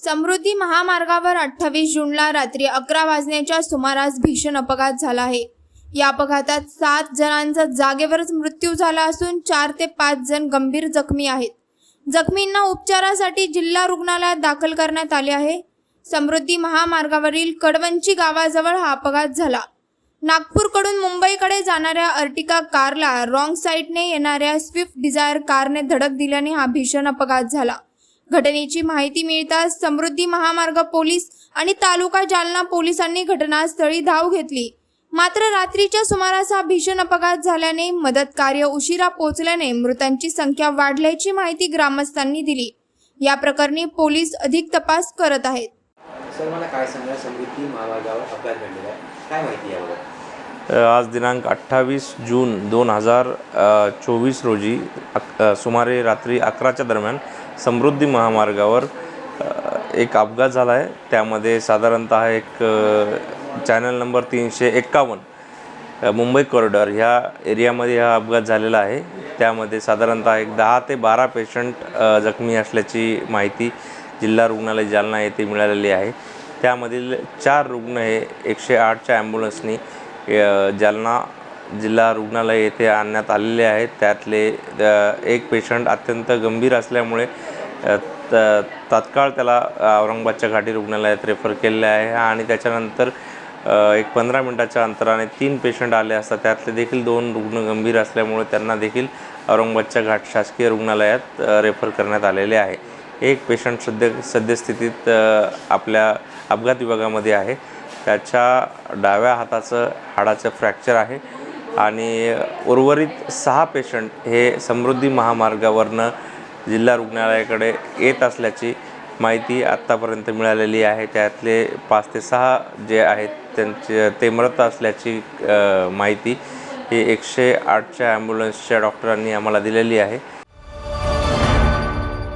समृद्धी महामार्गावर 28 जूनला रात्री 11 वाजण्याच्या सुमारास भीषण अपघात झाला आहे। या अपघातात 7 जणांचा जागेवरच मृत्यू झाला असून 4 ते 5 जण गंभीर जखमी आहेत। जखमींना उपचारासाठी जिल्हा रुग्णालयात दाखल करण्यात आले आहे। समृद्धी महामार्गावरील कडवंची गावाजवळ हा अपघात झाला। नागपूरकडून मुंबईकडे जाणाऱ्या अर्टिका कारला रॉंग साईडने येणाऱ्या स्विफ्ट डिझायर कारने धडक दिल्याने हा भीषण अपघात झाला। घटनेची माहिती मिळताच समृद्धी महामार्ग पोलीस आणि तालुका जालना पोलिसांनी घटनास्थळी धाव घेतली। मात्र रात्रीच्या सुमारास हा भीषण अपघात झाल्याने मदत कार्य उशिरा पोहोचल्याने मृतांची संख्या वाढल्याची माहिती ग्रामस्थांनी दिली। या प्रकरणी पोलीस अधिक तपास करत आहेत। सर, मला काय सांगा, समृद्धी महामार्गावर अपघात घडलेला आहे, काय माहिती यावर? आज दिनांक 28 जून 2024 रोजी सुमारे रात्री 11च्या दरम्यान समृद्धी महामार्गावर एक अपघात झाला आहे। त्यामध्ये साधारणतः एक चॅनल नंबर 351 मुंबई कॉरिडॉर ह्या एरियामध्ये हा अपघात झालेला आहे। त्यामध्ये साधारणतः एक 10 ते 12 पेशंट जखमी असल्याची माहिती जिल्हा रुग्णालय जालना येथे मिळालेली आहे। त्यामधील 4 रुग्ण हे 108च्या ॲम्ब्युलन्सनी जालना जिल्हा रुग्णालय येथे आणण्यात आलेले आहेत। त्यातले एक पेशंट अत्यंत गंभीर असल्यामुळे तात्काळ त्याला औरंगाबादच्या घाटी रुग्णालयात रेफर केलेले आहे आणि त्याच्यानंतर एक 15 मिनिटाच्या अंतराने 3 पेशंट आले असता त्यातले देखील 2 रुग्ण गंभीर असल्यामुळे त्यांना देखील औरंगाबादच्या घाट शासकीय रुग्णालयात रेफर करण्यात आलेले आहे। एक पेशंट सद्यस्थितीत आपल्या अपघात विभागामध्ये आहे। त्याच्या डाव्या हाताचं हाडाचं फ्रॅक्चर आहे आणि उर्वरित 6 पेशंट हे समृद्धी महामार्गावरनं जिल्हा रुग्णालयाकडे येत असल्याची माहिती आत्तापर्यंत मिळालेली आहे। त्यातले 5 ते 6 जे आहेत ते मृत असल्याची माहिती ही 108च्या ॲम्ब्युलन्सच्या डॉक्टरांनी आम्हाला दिलेली आहे।